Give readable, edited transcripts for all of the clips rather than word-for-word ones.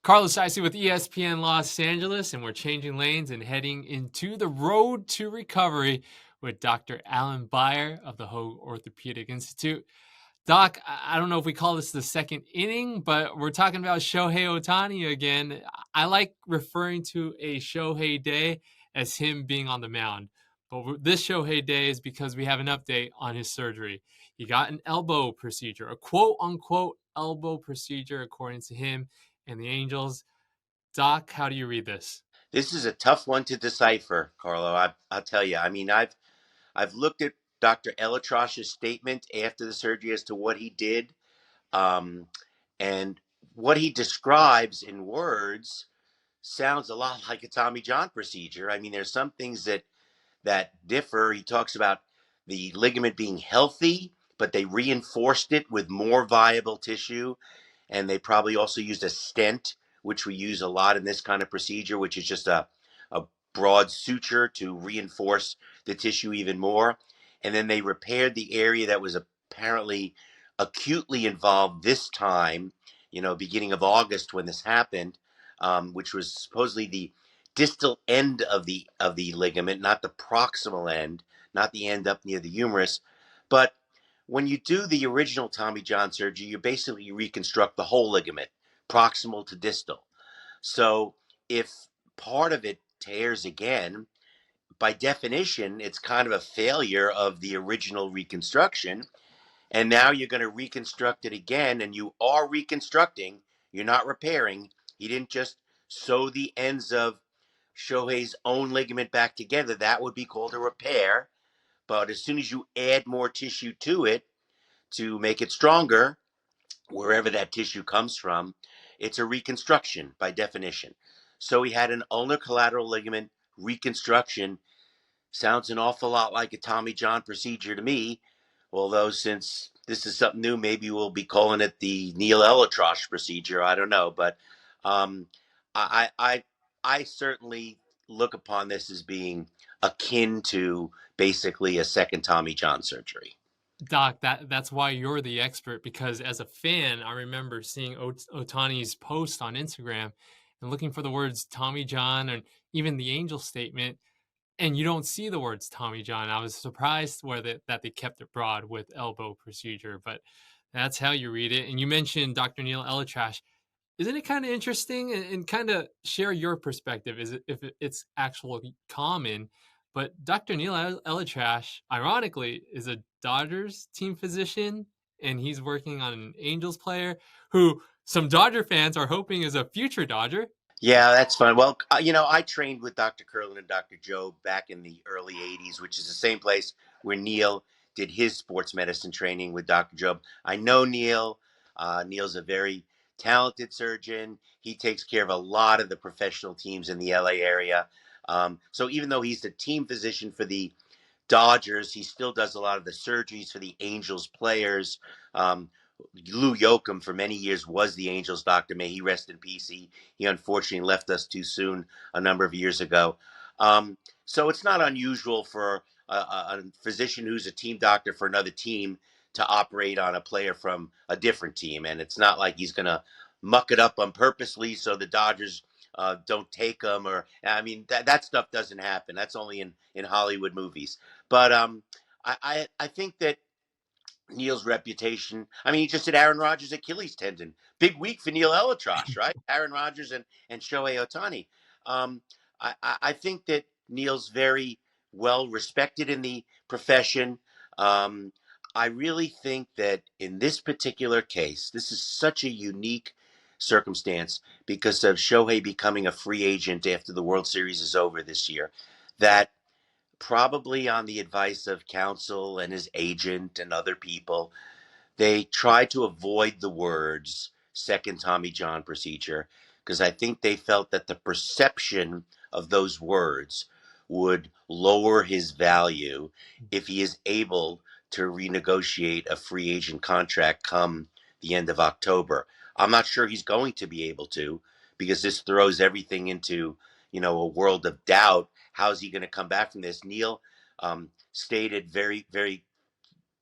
Carlos Icy with ESPN Los Angeles, and we're changing lanes and heading into the road to recovery with Dr. Alan Beyer of the Hoag Orthopedic Institute. Doc, I don't know if we call this the second inning, but we're talking about Shohei Ohtani again. I like referring to a Shohei day as him being on the mound. But this Shohei day is because we have an update on his surgery. He got an elbow procedure, a quote unquote elbow procedure, according to him and the Angels. Doc, how do you read this? This is a tough one to decipher, Carlo. I'll tell you. I mean, I've looked at Dr. Elatrosh's statement after the surgery as to what he did, um, and what he describes in words sounds a lot like a Tommy John procedure. I mean, there's some things that differ. He talks about the ligament being healthy, but they reinforced it with more viable tissue. And they probably also used a stent, which we use a lot in this kind of procedure, which is just a broad suture to reinforce the tissue even more. And then they repaired the area that was apparently acutely involved this time, beginning of August when this happened, which was supposedly the distal end of the ligament, not the proximal end, not the end up near the humerus. But when you do the original Tommy John surgery, you basically reconstruct the whole ligament, proximal to distal. So if part of it tears again, by definition, it's kind of a failure of the original reconstruction. And now you're going to reconstruct it again, and you are reconstructing, you're not repairing. He didn't just sew the ends of Shohei's own ligament back together. That would be called a repair. But as soon as you add more tissue to it to make it stronger, wherever that tissue comes from, it's a reconstruction by definition. So he had an ulnar collateral ligament reconstruction. Sounds an awful lot like a Tommy John procedure to me. Although, since this is something new, maybe we'll be calling it the Neil Elatrosh procedure. I don't know, but um, I certainly look upon this as being akin to basically a second Tommy John surgery. Doc, that's why you're the expert, because as a fan, I remember seeing Otani's post on Instagram and looking for the words Tommy John and even the Angel statement, and you don't see the words Tommy John. I was surprised that they kept it broad with elbow procedure, but that's how you read it. And you mentioned Dr. Neil Elatrash. Isn't it kind of interesting, and kind of share your perspective? Is it if it's actually common? But Dr. Neil Elatrash, ironically, is a Dodgers team physician, and he's working on an Angels player who some Dodger fans are hoping is a future Dodger. Yeah, that's fun. Well, I trained with Dr. Curlin and Dr. Joe back in the early 80s, which is the same place where Neil did his sports medicine training with Dr. Joe. I know Neil. Neil's a very talented surgeon. He takes care of a lot of the professional teams in the LA area. So even though he's the team physician for the Dodgers, he still does a lot of the surgeries for the Angels players. Um, Lou Yoakum for many years was the Angels doctor. May he rest in peace. He unfortunately left us too soon a number of years ago. So it's not unusual for a physician who's a team doctor for another team to operate on a player from a different team, and it's not like he's going to muck it up on purposely so the Dodgers don't take him. Or I mean, that stuff doesn't happen. That's only in Hollywood movies. But I think that Neil's reputation. I mean, he just did Aaron Rodgers' Achilles tendon. Big week for Neil Elatrosh, right? Aaron Rodgers and Shohei Ohtani. Um, I think that Neil's very well respected in the profession. Um, I really think that in this particular case, this is such a unique circumstance because of Shohei becoming a free agent after the World Series is over this year, that probably on the advice of counsel and his agent and other people, they tried to avoid the words second Tommy John procedure because I think they felt that the perception of those words would lower his value if he is able to renegotiate a free agent contract come the end of October. I'm not sure he's going to be able to because this throws everything into, a world of doubt. How's he going to come back from this? Neil stated very, very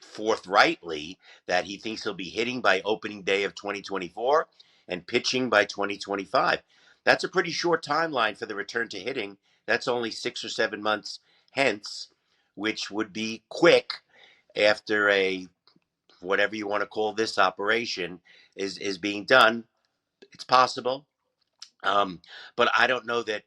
forthrightly that he thinks he'll be hitting by opening day of 2024. and pitching by 2025. That's a pretty short timeline for the return to hitting. That's only 6 or 7 months hence, which would be quick after a whatever you want to call this operation is being done. It's possible, um, but I don't know that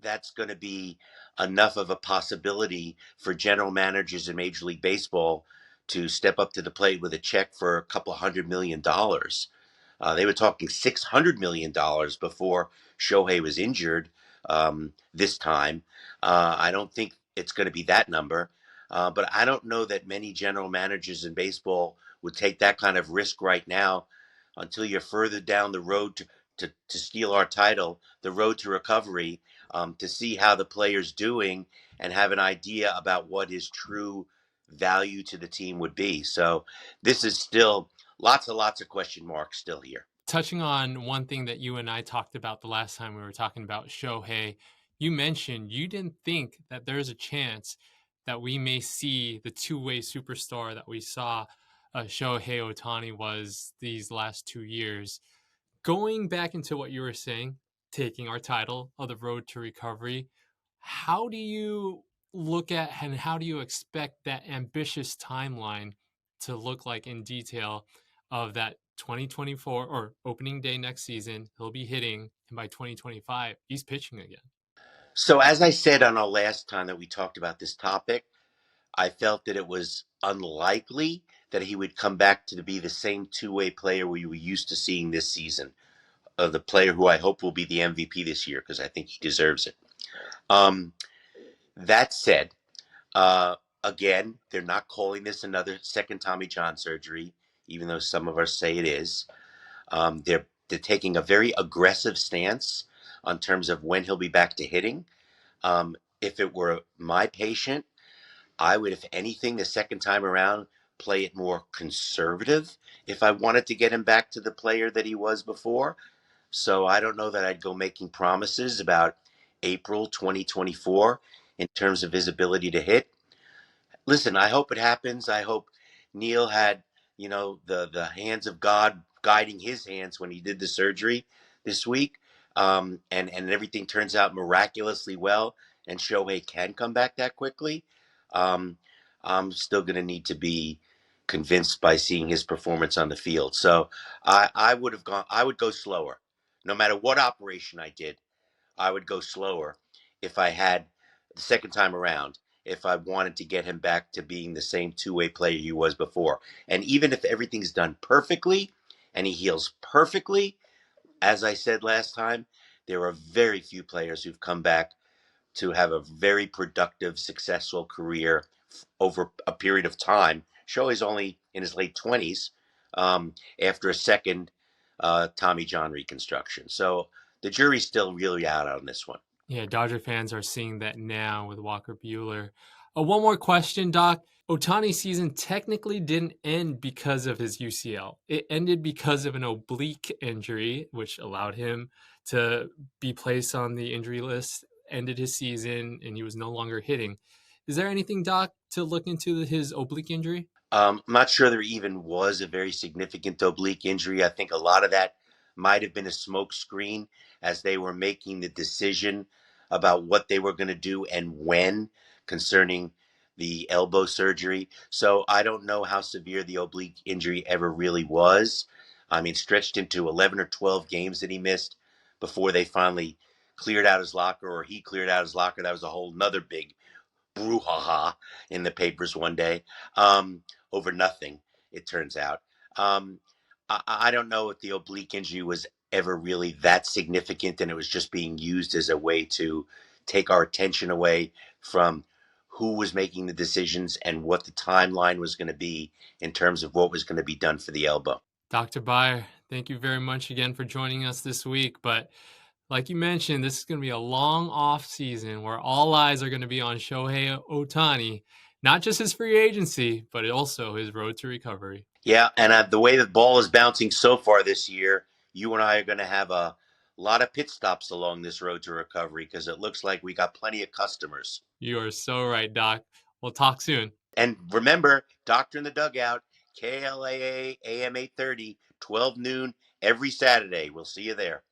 that's going to be enough of a possibility for general managers in Major League Baseball to step up to the plate with a check for a couple $100 million. They were talking $600 million before Shohei was injured this time. I don't think it's going to be that number, but I don't know that many general managers in baseball would take that kind of risk right now until you're further down the road to steal our title, the road to recovery, to see how the player's doing and have an idea about what his true value to the team would be. So this is still lots of question marks still here. Touching on one thing that you and I talked about the last time we were talking about Shohei, you mentioned you didn't think that there's a chance that we may see the two-way superstar that we saw Shohei Ohtani was these last 2 years. Going back into what you were saying, taking our title of the road to recovery, how do you look at and how do you expect that ambitious timeline to look like in detail of that 2024 or opening day next season? He'll be hitting, and by 2025, he's pitching again. So, as I said on our last time that we talked about this topic, I felt that it was unlikely that he would come back to be the same two-way player we were used to seeing this season. The player who I hope will be the MVP this year because I think he deserves it. Um, that said, uh, again, they're not calling this another second Tommy John surgery, even though some of us say it is. They're taking a very aggressive stance on terms of when he'll be back to hitting. If it were my patient, I would, if anything, the second time around, play it more conservative if I wanted to get him back to the player that he was before. So I don't know that I'd go making promises about April 2024 in terms of his ability to hit. Listen, I hope it happens. I hope Neil had, the hands of God guiding his hands when he did the surgery this week, and everything turns out miraculously well, and Shohei can come back that quickly. Um, I'm still going to need to be convinced by seeing his performance on the field. So I would have gone. I would go slower, no matter what operation I did. I would go slower if I had the second time around, if I wanted to get him back to being the same two-way player he was before. And even if everything's done perfectly and he heals perfectly, as I said last time, there are very few players who've come back to have a very productive, successful career over a period of time. Shohei's only in his late 20s after a second Tommy John reconstruction. So the jury's still really out on this one. Yeah, Dodger fans are seeing that now with Walker Buehler. One more question, Doc. Otani's season technically didn't end because of his UCL. It ended because of an oblique injury, which allowed him to be placed on the injury list, ended his season, and he was no longer hitting. Is there anything, Doc, to look into his oblique injury? I'm not sure there even was a very significant oblique injury. I think a lot of that might have been a smoke screen as they were making the decision about what they were going to do and when concerning the elbow surgery. So I don't know how severe the oblique injury ever really was. I mean, stretched into 11 or 12 games that he missed before they finally cleared out his locker, or he cleared out his locker. That was a whole nother big brouhaha in the papers one day over nothing, it turns out. Um, I don't know if the oblique injury was ever really that significant and it was just being used as a way to take our attention away from who was making the decisions and what the timeline was going to be in terms of what was going to be done for the elbow. Dr. Beyer, thank you very much again for joining us this week. But like you mentioned, this is going to be a long off season where all eyes are going to be on Shohei Ohtani, not just his free agency, but also his road to recovery. Yeah, and the way the ball is bouncing so far this year, you and I are going to have a lot of pit stops along this road to recovery because it looks like we got plenty of customers. You are so right, Doc. We'll talk soon. And remember, Doctor in the Dugout, KLAA AM 830, 12 noon every Saturday. We'll see you there.